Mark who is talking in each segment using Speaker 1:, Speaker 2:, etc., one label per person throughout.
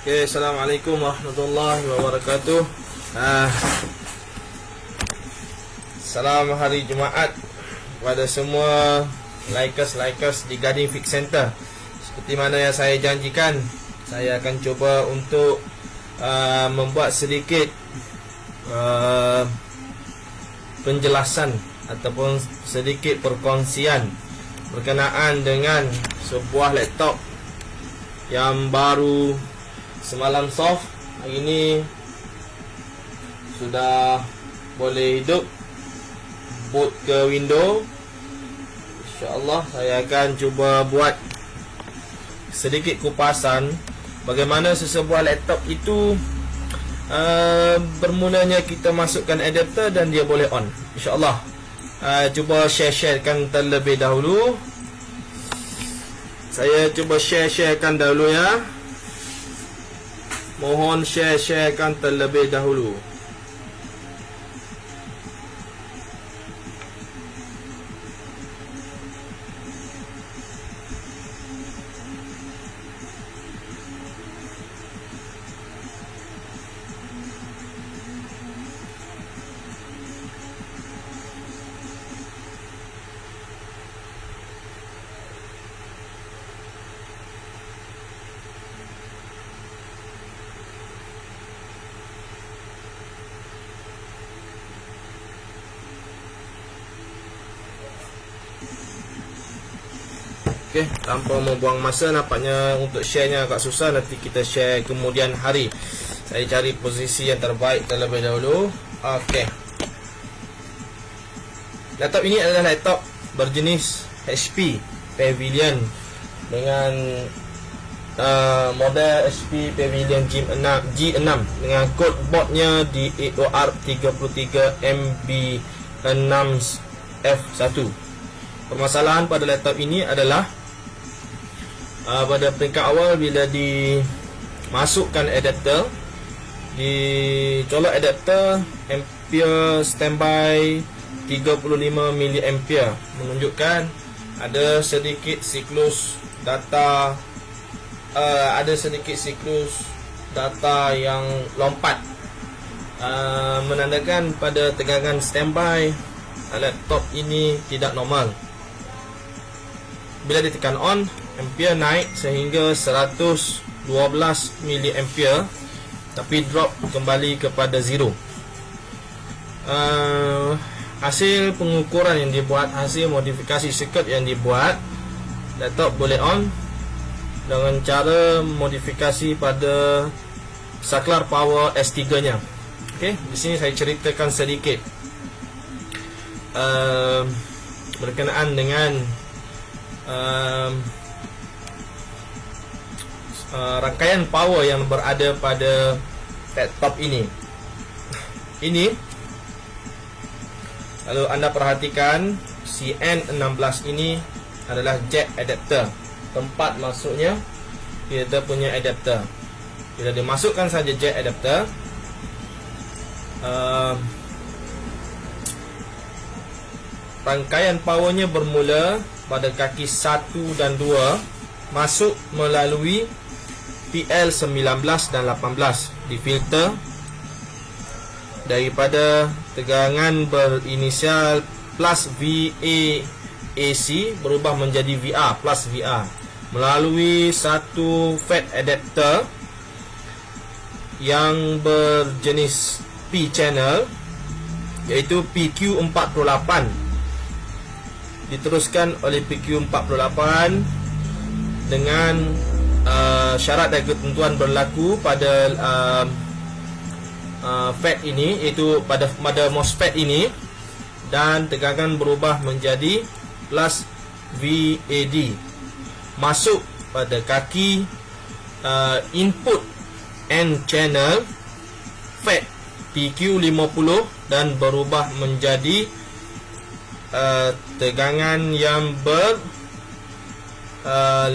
Speaker 1: Okay, Assalamualaikum warahmatullahi wabarakatuh. Salam hari Jumaat kepada semua likers di Guardian Fix Center. Seperti mana yang saya janjikan, saya akan cuba untuk membuat sedikit penjelasan ataupun sedikit perkongsian berkenaan dengan sebuah laptop yang baru semalam soft, hari ini sudah boleh hidup, boot ke window. InsyaAllah saya akan cuba buat sedikit kupasan bagaimana sesebuah laptop itu bermulanya kita masukkan adapter dan dia boleh on. InsyaAllah cuba sharekan terlebih dahulu. Saya cuba sharekan dahulu ya. Mohon sharekan terlebih dahulu. Okay, tanpa membuang masa, nampaknya untuk sharenya agak susah. Nanti kita share kemudian hari. Saya cari posisi yang terbaik terlebih dahulu. Okay, laptop ini adalah laptop berjenis HP Pavilion dengan model HP Pavilion G6 dengan kod boardnya di AOR33MB6F1. Permasalahan pada laptop ini adalah pada peringkat awal bila dimasukkan adapter, dicolok adapter, ampere standby 35 mA, menunjukkan ada sedikit siklus data yang lompat, menandakan pada tegangan standby laptop ini tidak normal. Bila ditekan on, ampere naik sehingga 112 mA, tapi drop kembali kepada zero. Hasil pengukuran yang dibuat, hasil modifikasi circuit yang dibuat, laptop boleh on dengan cara modifikasi pada saklar power S3 nya. Okey, di sini saya ceritakan sedikit berkenaan dengan rangkaian power yang berada pada laptop ini. Kalau anda perhatikan, si N16 ini adalah jack adapter. Tempat masuknya kita punya adapter. Bila dimasukkan saja jack adapter, rangkaian powernya bermula pada kaki 1 dan 2, masuk melalui PL19 dan 18, difilter daripada tegangan berinisial plus VAAC berubah menjadi VR plus VR melalui satu FET adapter yang berjenis P channel, iaitu PQ48, diteruskan oleh PQ48 dengan syarat dan ketentuan berlaku pada FET ini, iaitu pada MOSFET ini, dan tegangan berubah menjadi plus VAD masuk pada kaki input N channel FET PQ50 dan berubah menjadi tegangan yang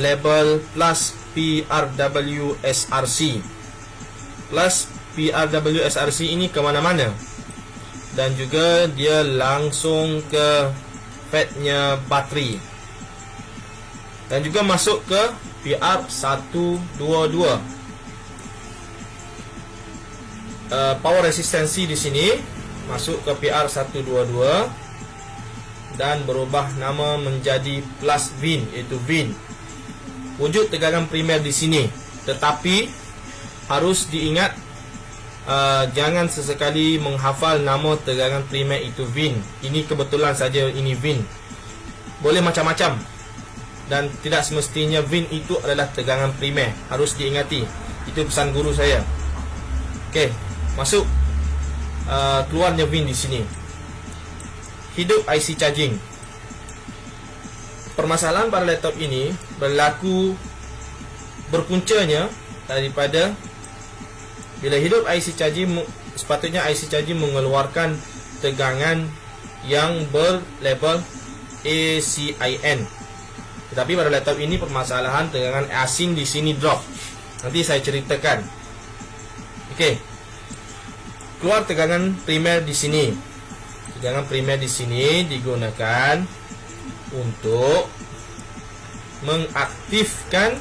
Speaker 1: label plus PRW-SRC. Plus PRW-SRC ini ke mana-mana, dan juga dia langsung ke FET-nya bateri, dan juga masuk ke PR122. power resistensi di sini masuk ke PR122 dan berubah nama menjadi plus VIN, iaitu VIN. Wujud tegangan primer di sini, tetapi harus diingat jangan sesekali menghafal nama tegangan primer itu VIN. Ini kebetulan saja ini VIN. Boleh macam-macam dan tidak semestinya VIN itu adalah tegangan primer. Harus diingati. Itu pesan guru saya. Okey, masuk keluarnya VIN di sini. Hidup IC charging. Permasalahan pada laptop ini berlaku berpuncanya daripada bila hidup IC charging, sepatutnya IC charging mengeluarkan tegangan yang berlabel ACIN. Tetapi pada laptop ini permasalahan tegangan asing di sini drop. Nanti saya ceritakan. Okey. Keluar tegangan primer di sini. Tegangan primer di sini digunakan untuk mengaktifkan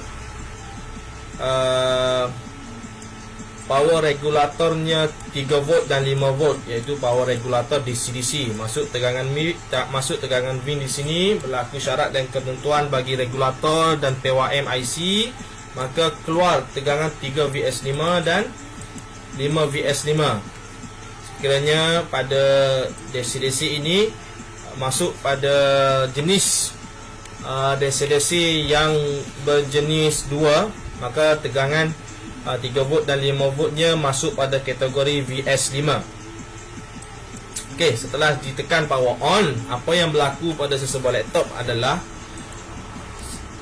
Speaker 1: power regulatornya 3 volt dan 5 volt, iaitu power regulator DC-DC. Masuk tegangan VIN di sini, berlaku syarat dan ketentuan bagi regulator dan PWM IC, maka keluar tegangan 3 VS5 dan 5 VS5. Sekiranya pada DC-DC ini masuk pada jenis DC-DC yang berjenis 2, maka tegangan 3 volt dan 5 voltnya masuk pada kategori VS5. Okey, setelah ditekan power on, apa yang berlaku pada sesebuah laptop adalah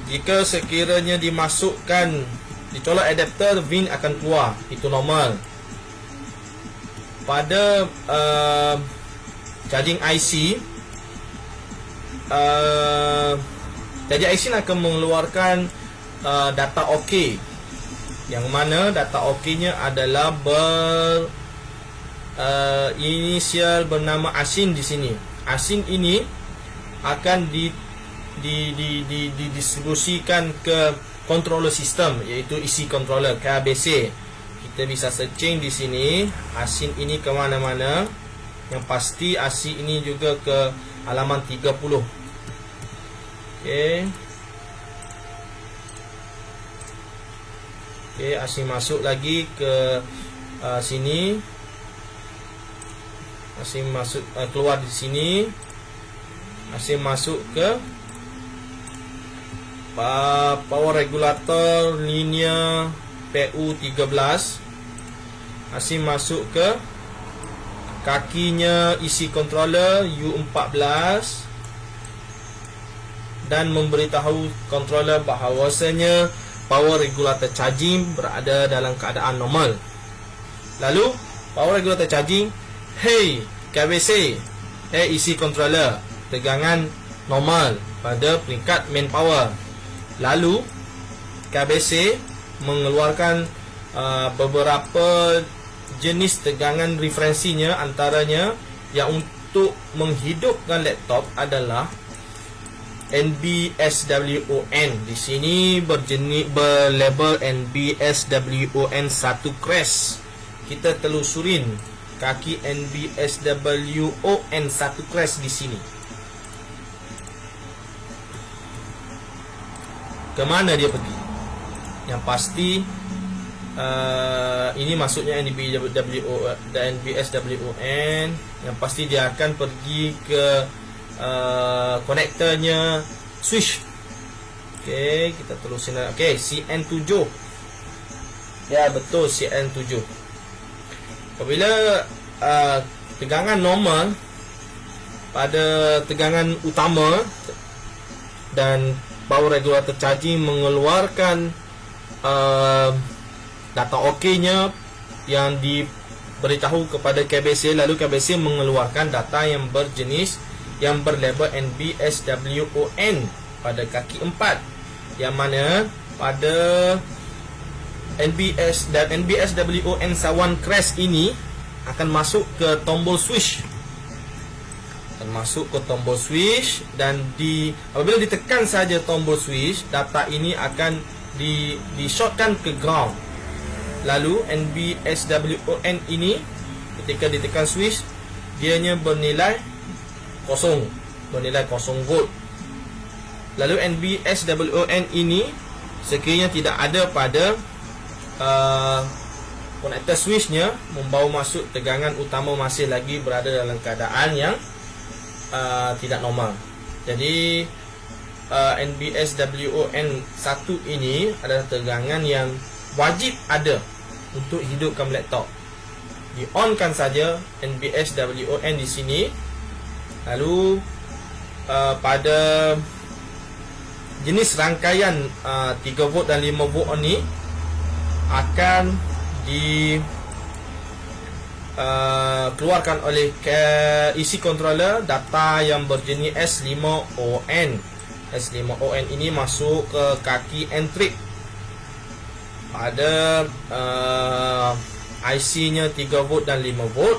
Speaker 1: jika sekiranya dimasukkan, dicolok adapter, VIN akan keluar. Itu normal. Pada charging IC, charging IC akan mengeluarkan data OK, yang mana data OK-nya adalah inisial bernama ASIN di sini. ASIN ini akan didistribusikan ke controller system, iaitu EC controller KBC. Kita bisa searching di sini ASIN ini ke mana-mana. Yang pasti ASIN ini juga ke halaman 30. Okey. Okey, ASIN masuk lagi ke sini. ASIN masuk keluar di sini. ASIN masuk ke power regulator linear PU13. ASIN masuk ke kakinya EC controller U14 dan memberitahu controller bahawasanya power regulator charging berada dalam keadaan normal. Lalu power regulator charging, hey KBC, hey EC controller, tegangan normal pada peringkat main power. Lalu KBC mengeluarkan beberapa jenis tegangan referensinya, antaranya yang untuk menghidupkan laptop adalah NBSWON. Di sini berlabel NBSWON 1 crash. Kita telusurin kaki NBSWON 1 crash di sini. Ke mana dia pergi? Yang pasti ini maksudnya NBSWON. Yang pasti dia akan pergi ke konektornya switch. Okey, kita terusin. Okey, CN7. Ya, betul, CN7. Apabila tegangan normal pada tegangan utama dan power regulator charging mengeluarkan data OK-nya yang diberitahu kepada KBC, lalu KBC mengeluarkan data yang berjenis yang berlabel NBSWON pada kaki 4, yang mana pada NBSWON 1 crash ini akan masuk ke tombol switch, dan apabila ditekan saja tombol switch, data ini akan di shortkan ke ground. Lalu NBSWON ini ketika ditekan switch, dianya bernilai kosong, bernilai 0 volt. Lalu NBSWON ini sekiranya tidak ada pada konektor switchnya, membawa masuk tegangan utama masih lagi berada dalam keadaan yang tidak normal. Jadi NBSWON 1 ini adalah tegangan yang wajib ada untuk hidupkan laptop. Di-on-kan saja NBSWON di sini. Lalu pada jenis rangkaian 3 volt dan 5 volt ni akan keluarkan oleh isi controller data yang berjenis S5ON. S5ON ini masuk ke kaki entrik pada IC-nya 3 volt dan 5 volt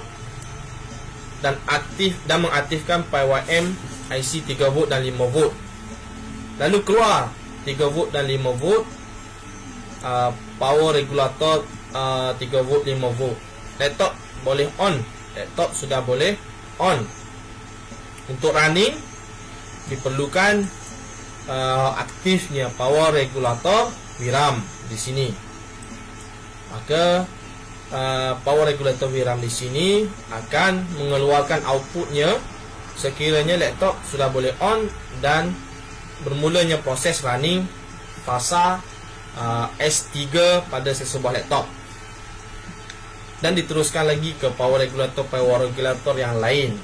Speaker 1: dan mengaktifkan PWM IC 3 volt dan 5 volt. Lalu keluar 3 volt dan 5 volt power regulator 3 volt 5 volt. Laptop boleh on. Laptop sudah boleh on. Untuk running diperlukan aktifnya power regulator VRAM di sini. Maka power regulator VRAM di sini akan mengeluarkan outputnya sekiranya laptop sudah boleh on dan bermulanya proses running fasa S3 pada sesebuah laptop, dan diteruskan lagi ke power regulator yang lain.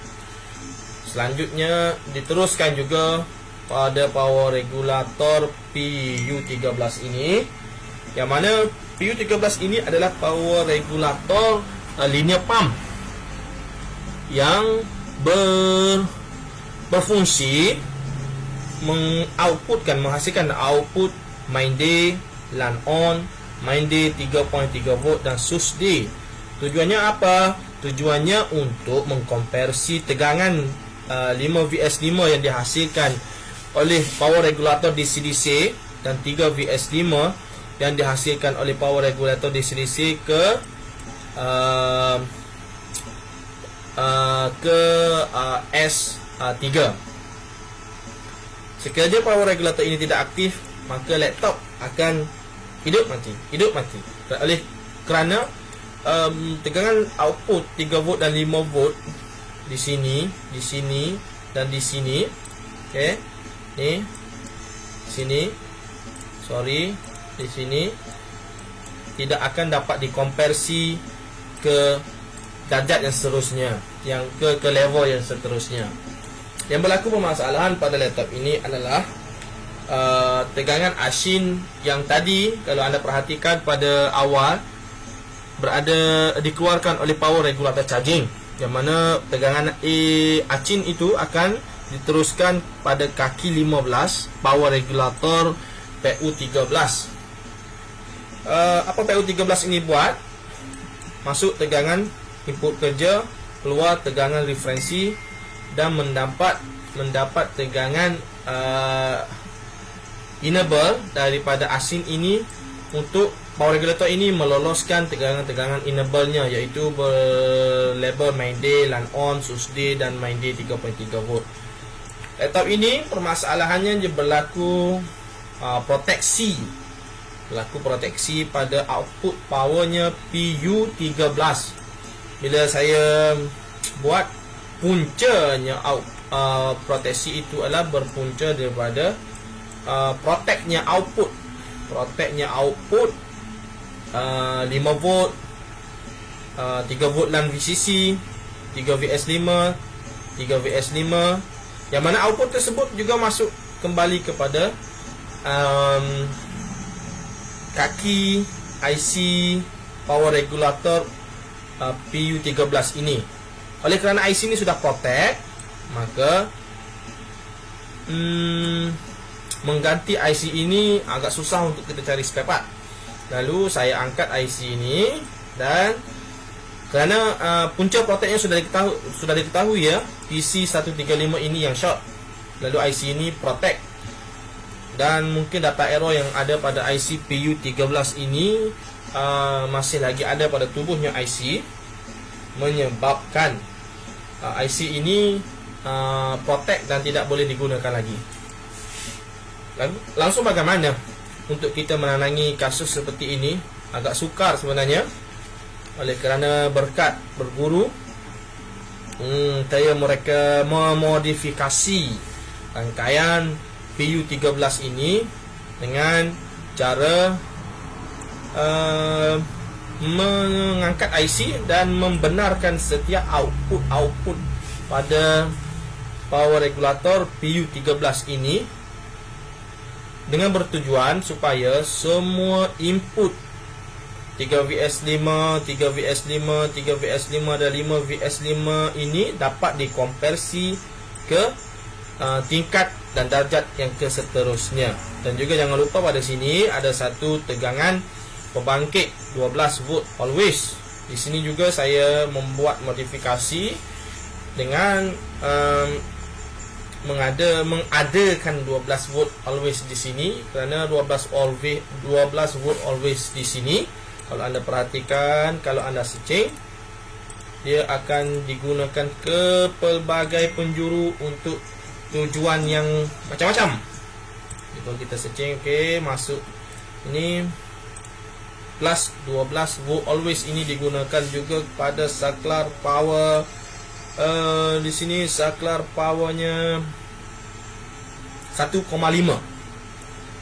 Speaker 1: Selanjutnya diteruskan juga pada power regulator PU13 ini, yang mana PU13 ini adalah power regulator linear pump yang berfungsi menghasilkan output MainD, LAN on, MainD 3.3 volt dan SUSD. Tujuannya apa? Tujuannya untuk mengkonversi tegangan 5VS5 yang dihasilkan oleh power regulator DC-DC dan 3VS5 yang dihasilkan oleh power regulator DC-DC ke S3. Sekiranya power regulator ini tidak aktif, maka laptop akan hidup mati. Kerana tegangan output 3 volt dan 5 volt di sini dan di sini. Okey. Ni sini. Di sini tidak akan dapat dikonversi ke darjat yang seterusnya, yang ke level yang seterusnya. Yang berlaku permasalahan pada laptop ini adalah tegangan asin yang tadi, kalau anda perhatikan pada awal, dikeluarkan oleh power regulator charging, yang mana tegangan asin itu akan diteruskan pada kaki 15 power regulator PU13. Apa PU13 ini buat? Masuk tegangan input kerja, keluar tegangan referensi, dan mendapat tegangan enable daripada asin ini untuk power regulator ini meloloskan tegangan-tegangan enable-nya, iaitu berlabel MainD, LAN on, SUSD dan MainD 3.3 volt. Laptop ini permasalahannya dia berlaku proteksi pada output powernya PU13. Bila saya buat puncanya proteksi itu adalah berpunca daripada protectnya output 5 volt 3 volt LAN VCC 3VS5 yang mana output tersebut juga masuk kembali kepada kaki IC power regulator PU13 ini. Oleh kerana IC ini sudah protect, maka mengganti IC ini agak susah untuk kita cari spare part. Lalu saya angkat IC ini, dan kerana punca protectnya sudah diketahui ya, PC135 ini yang short, lalu IC ini protect, dan mungkin data error yang ada pada IC PU13 ini masih lagi ada pada tubuhnya IC, menyebabkan IC ini protect dan tidak boleh digunakan lagi. Langsung bagaimana untuk kita menangangi kasus seperti ini? Agak sukar sebenarnya, oleh kerana berkat berguru, mereka memodifikasi rangkaian PU13 ini dengan cara mengangkat IC dan membenarkan setiap output pada power regulator PU13 ini, dengan bertujuan supaya semua input 3VS5, 3VS5, 3VS5 dan 5VS5 ini dapat dikonversi ke tingkat dan darjat yang seterusnya. Dan juga jangan lupa pada sini ada satu tegangan pembangkit 12 volt always. Di sini juga saya membuat modifikasi dengan mengadakan 12 volt always di sini, kerana 12 volt always di sini, kalau anda perhatikan, kalau anda searching, dia akan digunakan ke pelbagai penjuru untuk tujuan yang macam-macam. Kalau kita searching, okey, masuk ini plus 12 volt always ini digunakan juga pada saklar power. Di sini saklar powernya 1,5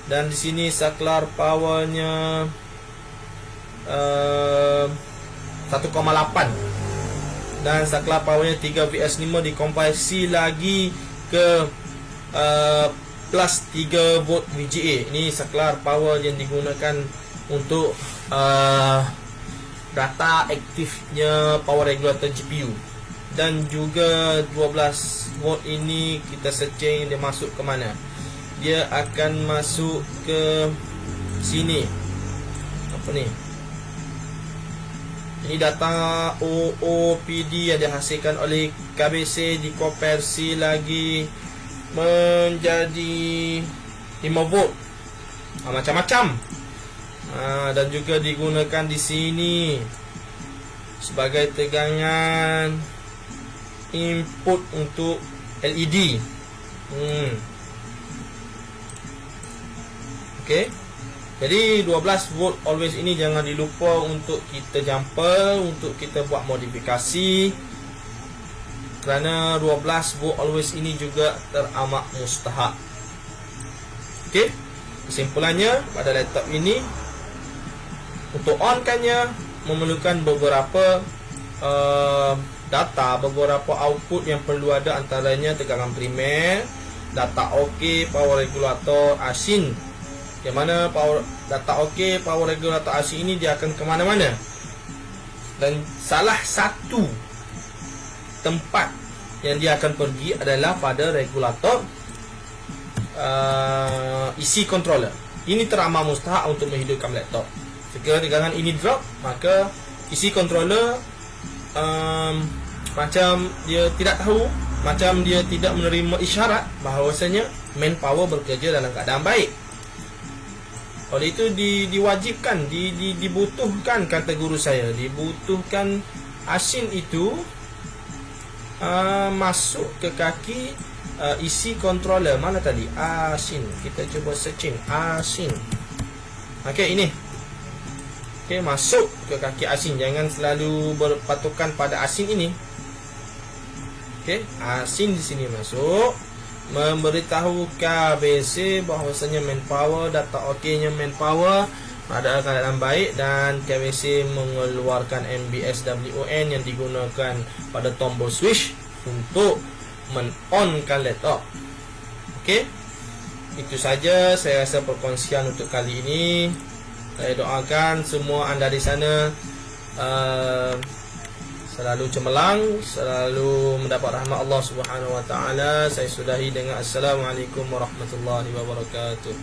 Speaker 1: dan di sini saklar powernya 1,8 dan saklar powernya 3VS5 dikonversi lagi ke plus 3 volt VGA. Ini saklar power yang digunakan untuk data aktifnya power regulator GPU. Dan juga 12 volt ini kita searching dia masuk ke mana? Dia akan masuk ke sini. Apa ni? Ini data OOPD yang dihasilkan oleh KBC dikonversi lagi menjadi 5 volt. Macam-macam. Dan juga digunakan di sini sebagai tegangan input untuk LED. Okey. Jadi 12 volt always ini jangan dilupa untuk kita jumper, untuk kita buat modifikasi, kerana 12 volt always ini juga teramat mustahak. Okey. Kesimpulannya pada laptop ini, untuk onkannya memerlukan beberapa data, beberapa output yang perlu ada, antaranya tegangan primer, data OK, power regulator asin. Yang mana data OK, power regulator asin ini dia akan ke mana-mana. Dan salah satu tempat yang dia akan pergi adalah pada regulator EC controller. Ini teramat mustahak untuk menghidupkan laptop. Sekiranya tegangan ini drop, maka EC controller macam dia tidak tahu, macam dia tidak menerima isyarat bahawasanya main power bekerja dalam keadaan baik. Oleh itu diwajibkan, dibutuhkan, kata guru saya, dibutuhkan asin itu masuk ke kaki EC controller. Mana tadi? Asin. Kita cuba searching asin. Okey, ini. Okey, masuk ke kaki asin. Jangan selalu berpatokan pada asin ini. Okey, asin di sini masuk, memberitahu KBC bahawasanya main power, data OK-nya main power pada keadaan baik, dan KBC mengeluarkan MBS WON yang digunakan pada tombol switch untuk men-onkan laptop. Okey, itu saja saya rasa perkongsian untuk kali ini. Saya doakan semua anda di sana selalu cemerlang, selalu mendapat rahmat Allah Subhanahu wa taala. Saya sudahi dengan assalamualaikum warahmatullahi wabarakatuh.